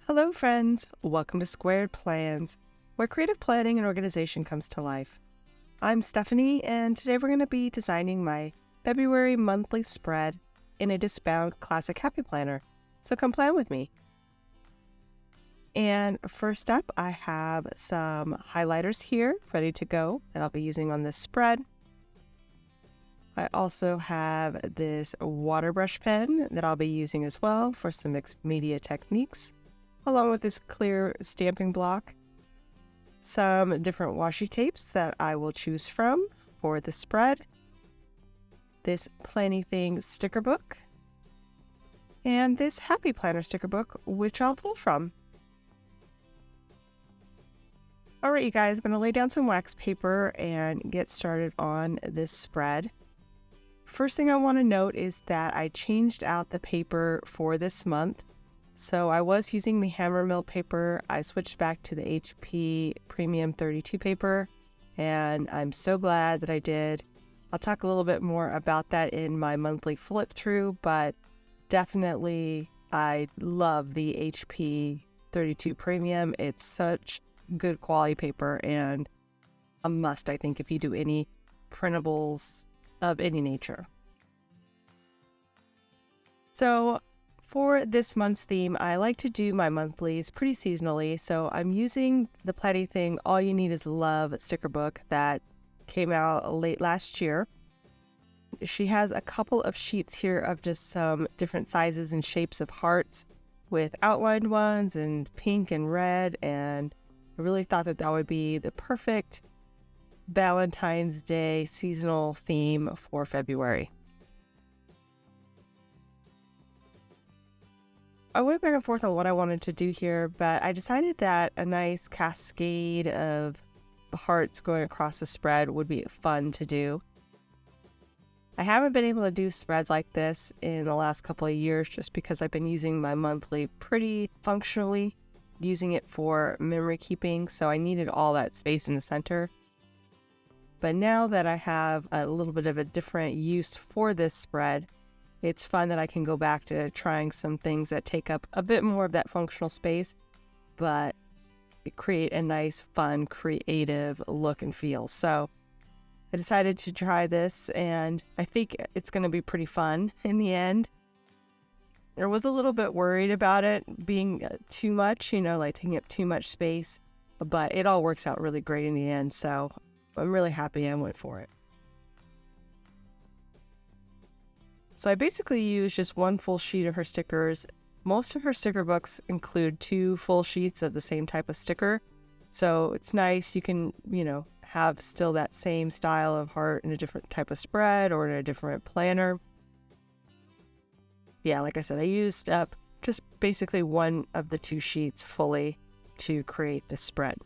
Hello friends, welcome to Squaird Plans, where creative planning and organization comes to life. I'm Stephanie, and today we're going to be designing my February monthly spread in a discbound classic happy planner, so come plan with me. And first up, I have some highlighters here ready to go that I'll be using on this spread. I also have this water brush pen that I'll be using as well for some mixed media techniques, along with this clear stamping block, some different washi tapes that I will choose from for the spread, this Planny Thing sticker book, and this Happy Planner sticker book, which I'll pull from. Alright you guys, I'm going to lay down some wax paper and get started on this spread. First thing I want to note is that I changed out the paper for this month. So I was using the hammer mill paper. I switched back to the HP Premium 32 paper, and I'm so glad that I did. I'll talk a little bit more about that in my monthly flip through, but definitely I love the HP 32 Premium. It's such good quality paper and a must, I think, if you do any printables of any nature. So for this month's theme, I like to do my monthlies pretty seasonally, so I'm using the Planny Thing All You Need Is Love sticker book that came out late last year. She has a couple of sheets here of just some different sizes and shapes of hearts with outlined ones and pink and red, and I really thought that that would be the perfect Valentine's Day seasonal theme for February. I went back and forth on what I wanted to do here, but I decided that a nice cascade of hearts going across the spread would be fun to do. I haven't been able to do spreads like this in the last couple of years just because I've been using my monthly pretty functionally, using it for memory keeping, so I needed all that space in the center. But now that I have a little bit of a different use for this spread, it's fun that I can go back to trying some things that take up a bit more of that functional space, but create a nice, fun, creative look and feel. So I decided to try this, and I think it's going to be pretty fun in the end. I was a little bit worried about it being too much, like taking up too much space, but it all works out really great in the end, so I'm really happy I went for it. So I basically used just one full sheet of her stickers. Most of her sticker books include 2 full sheets of the same type of sticker. So it's nice, you can, have still that same style of heart in a different type of spread or in a different planner. Yeah, like I said, I used up just basically one of the 2 sheets fully to create this spread.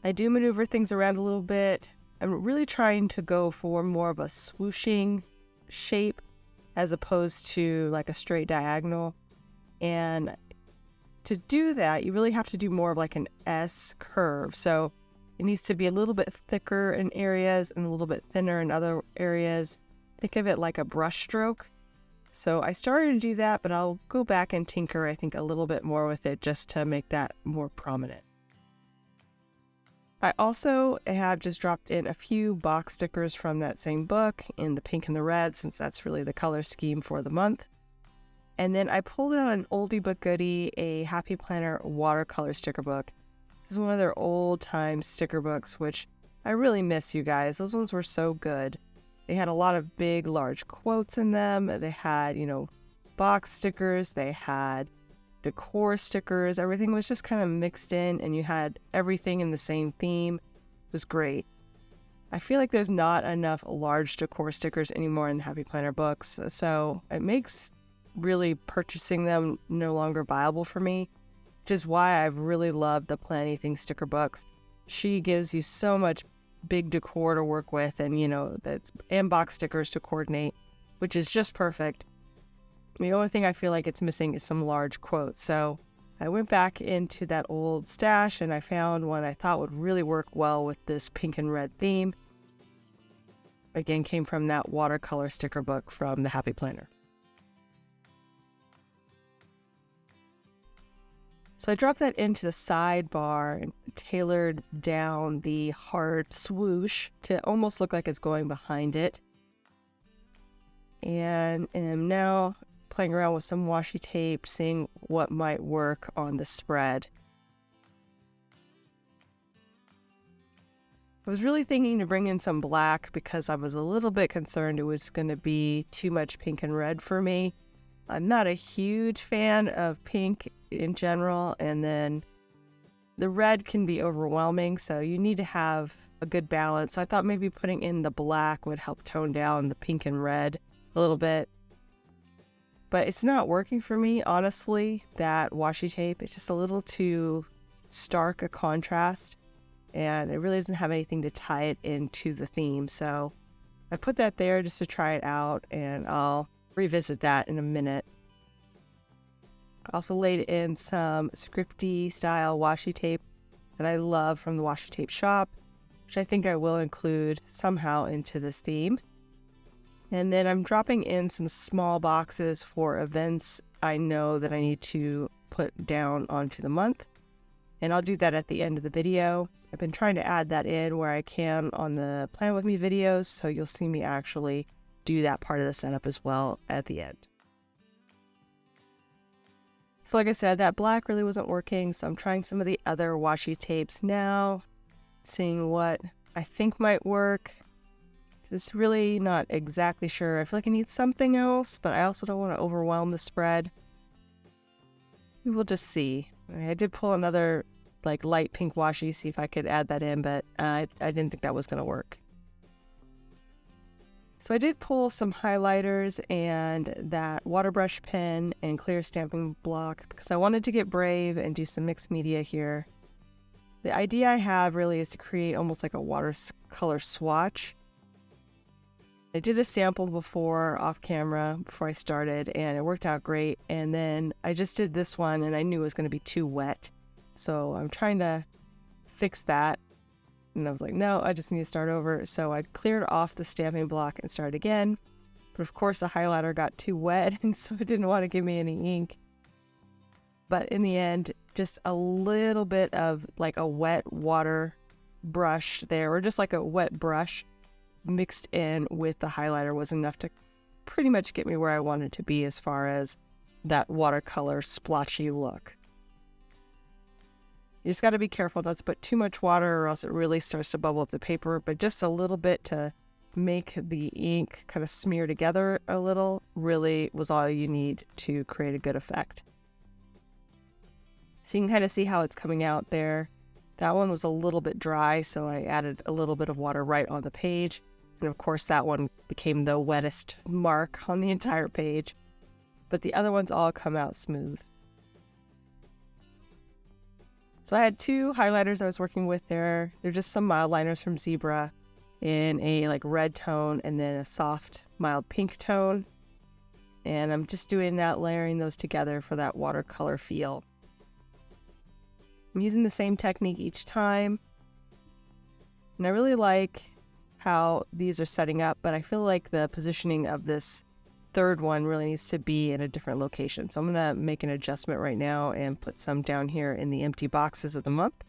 I do maneuver things around a little bit. I'm really trying to go for more of a swooshing shape as opposed to like a straight diagonal. And to do that, you really have to do more of like an S curve. So it needs to be a little bit thicker in areas and a little bit thinner in other areas. Think of it like a brush stroke. So I started to do that, but I'll go back and tinker, I think, a little bit more with it just to make that more prominent. I also have just dropped in a few box stickers from that same book in the pink and the red, since that's really the color scheme for the month. And then I pulled out an oldie but goodie, a Happy Planner watercolor sticker book. This is one of their old time sticker books, which I really miss, you guys. Those ones were so good. They had a lot of big, large quotes in them. They had, box stickers. They had decor stickers. Everything was just kind of mixed in, and you had everything in the same theme. It was great. I feel like there's not enough large decor stickers anymore in the Happy Planner books, so it makes really purchasing them no longer viable for me, which is why I've really loved the Planny Thing sticker books. She gives you so much big decor to work with, and box stickers to coordinate, which is just perfect. The only thing I feel like it's missing is some large quotes. So I went back into that old stash and I found one I thought would really work well with this pink and red theme. Again, came from that watercolor sticker book from the Happy Planner. So I dropped that into the sidebar and tailored down the hard swoosh to almost look like it's going behind it. And am now playing around with some washi tape, seeing what might work on the spread. I was really thinking to bring in some black because I was a little bit concerned it was going to be too much pink and red for me. I'm not a huge fan of pink in general, and then the red can be overwhelming, so you need to have a good balance. So I thought maybe putting in the black would help tone down the pink and red a little bit. But it's not working for me, honestly, that washi tape. It's just a little too stark a contrast, and it really doesn't have anything to tie it into the theme. So I put that there just to try it out, and I'll revisit that in a minute. I also laid in some scripty style washi tape that I love from the washi tape shop, which I think I will include somehow into this theme. And then I'm dropping in some small boxes for events I know that I need to put down onto the month. And I'll do that at the end of the video. I've been trying to add that in where I can on the Plan With Me videos, so you'll see me actually do that part of the setup as well at the end. So like I said, that black really wasn't working, so I'm trying some of the other washi tapes now, seeing what I think might work. It's really not exactly sure. I feel like I need something else, but I also don't want to overwhelm the spread. We'll just see. I did pull another like light pink washi, see if I could add that in, but I didn't think that was going to work. So I did pull some highlighters and that water brush pen and clear stamping block because I wanted to get brave and do some mixed media here. The idea I have really is to create almost like a watercolor swatch. I did a sample before off camera before I started and it worked out great, and then I just did this one and I knew it was going to be too wet. So I'm trying to fix that. And I was like, no, I just need to start over. So I cleared off the stamping block and started again. But of course the highlighter got too wet and so it didn't want to give me any ink. But in the end, just a little bit of like a wet water brush there, or just like a wet brush mixed in with the highlighter was enough to pretty much get me where I wanted to be as far as that watercolor splotchy look. You just got to be careful not to put too much water or else it really starts to bubble up the paper, but just a little bit to make the ink kind of smear together a little really was all you need to create a good effect. So you can kind of see how it's coming out there. That one was a little bit dry, so I added a little bit of water right on the page. And of course that one became the wettest mark on the entire page. But the other ones all come out smooth. So I had two highlighters I was working with there. They're just some mild liners from Zebra in a like red tone and then a soft mild pink tone. And I'm just doing that, layering those together for that watercolor feel. I'm using the same technique each time. And I really like how these are setting up, but I feel like the positioning of this third one really needs to be in a different location. So I'm going to make an adjustment right now and put some down here in the empty boxes of the month.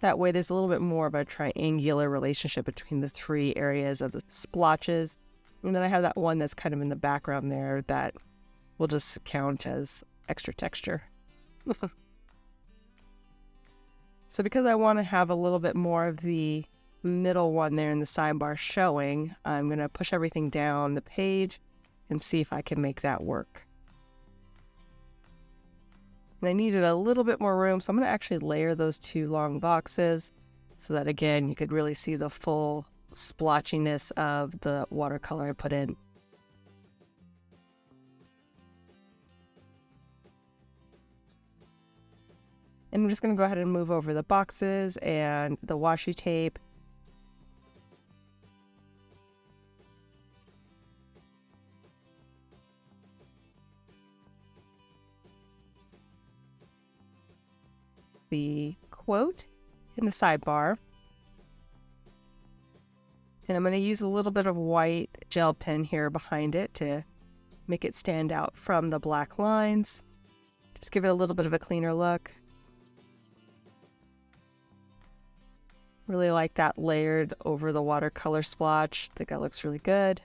That way there's a little bit more of a triangular relationship between the three areas of the splotches. And then I have that one that's kind of in the background there that will just count as extra texture. So because I want to have a little bit more of the middle one there in the sidebar showing, I'm going to push everything down the page and see if I can make that work. And I needed a little bit more room, so I'm going to actually layer those two long boxes so that again you could really see the full splotchiness of the watercolor I put in. And I'm just going to go ahead and move over the boxes and the washi tape. The quote in the sidebar. And I'm going to use a little bit of white gel pen here behind it to make it stand out from the black lines. Just give it a little bit of a cleaner look. Really like that layered over the watercolor splotch. I think that looks really good.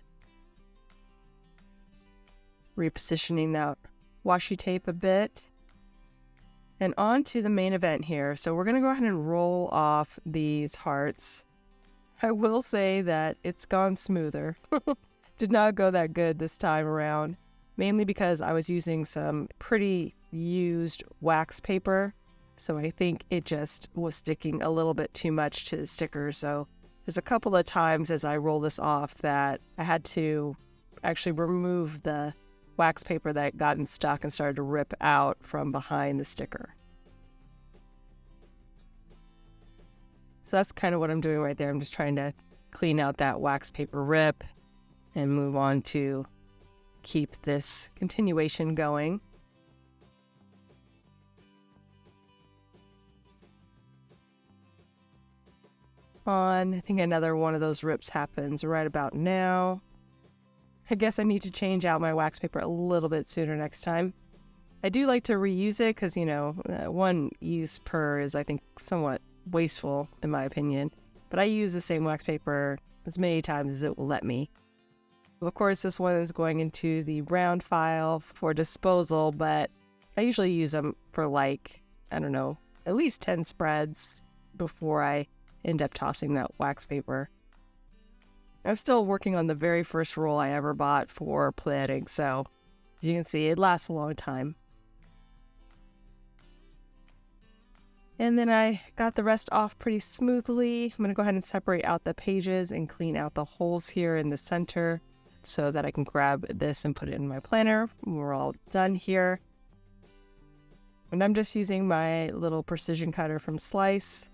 Repositioning that washi tape a bit. And on to the main event here. So we're going to go ahead and roll off these hearts. I will say that it's gone smoother. Did not go that good this time around. Mainly because I was using some pretty used wax paper. So I think it just was sticking a little bit too much to the sticker. So there's a couple of times as I roll this off that I had to actually remove the wax paper that had gotten stuck and started to rip out from behind the sticker. So that's kind of what I'm doing right there. I'm just trying to clean out that wax paper rip and move on to keep this continuation going. I think another one of those rips happens right about now. I guess I need to change out my wax paper a little bit sooner next time. I do like to reuse it because, one use per is, I think, somewhat wasteful in my opinion. But I use the same wax paper as many times as it will let me. Of course, this one is going into the round file for disposal, but I usually use them for at least 10 spreads before I end up tossing that wax paper. I'm still working on the very first roll I ever bought for planning, so as you can see, it lasts a long time. And then I got the rest off pretty smoothly. I'm going to go ahead and separate out the pages and clean out the holes here in the center so that I can grab this and put it in my planner. We're all done here. And I'm just using my little precision cutter from Slice.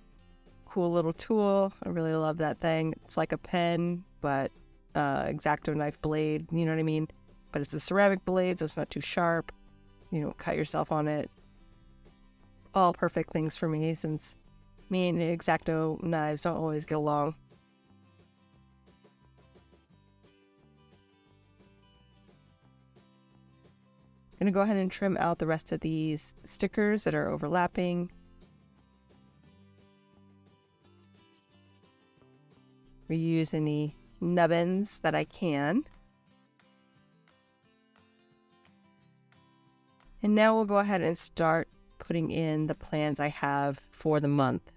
Cool little tool. I really love that thing. It's like a pen, but X-Acto knife blade, you know what I mean? But it's a ceramic blade, so it's not too sharp. You don't cut yourself on it. All perfect things for me, since me and X-Acto knives don't always get along. I'm going to go ahead and trim out the rest of these stickers that are overlapping. Reuse any nubbins that I can. And now we'll go ahead and start putting in the plans I have for the month.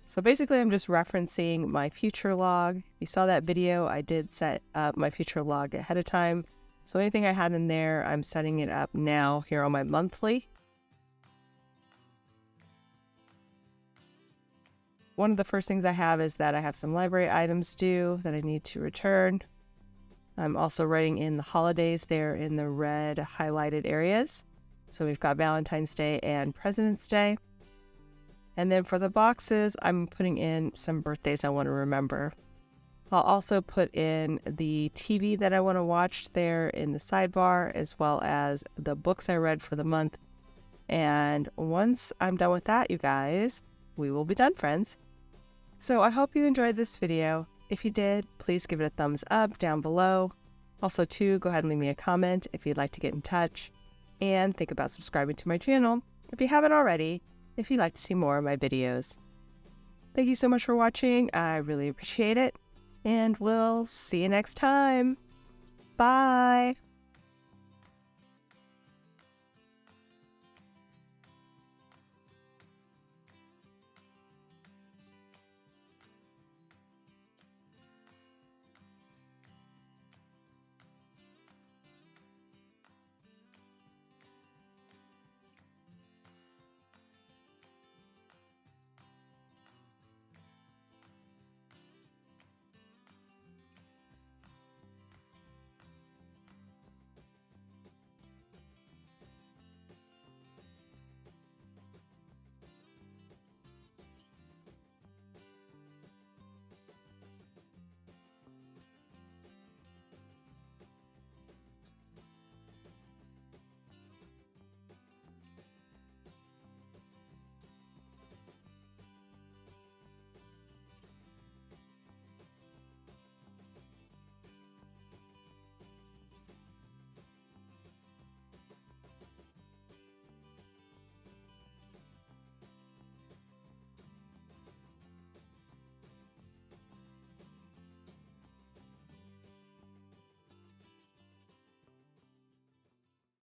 So basically I'm just referencing my future log. If you saw that video, I did set up my future log ahead of time. So anything I had in there, I'm setting it up now here on my monthly. One of the first things I have is that I have some library items due that I need to return. I'm also writing in the holidays there in the red highlighted areas. So we've got Valentine's Day and President's Day. And then for the boxes, I'm putting in some birthdays I want to remember. I'll also put in the TV that I want to watch there in the sidebar, as well as the books I read for the month. And once I'm done with that, you guys, we will be done, friends. So I hope you enjoyed this video. If you did, please give it a thumbs up down below. Also, too, go ahead and leave me a comment if you'd like to get in touch. And think about subscribing to my channel if you haven't already, if you'd like to see more of my videos. Thank you so much for watching. I really appreciate it. And we'll see you next time. Bye.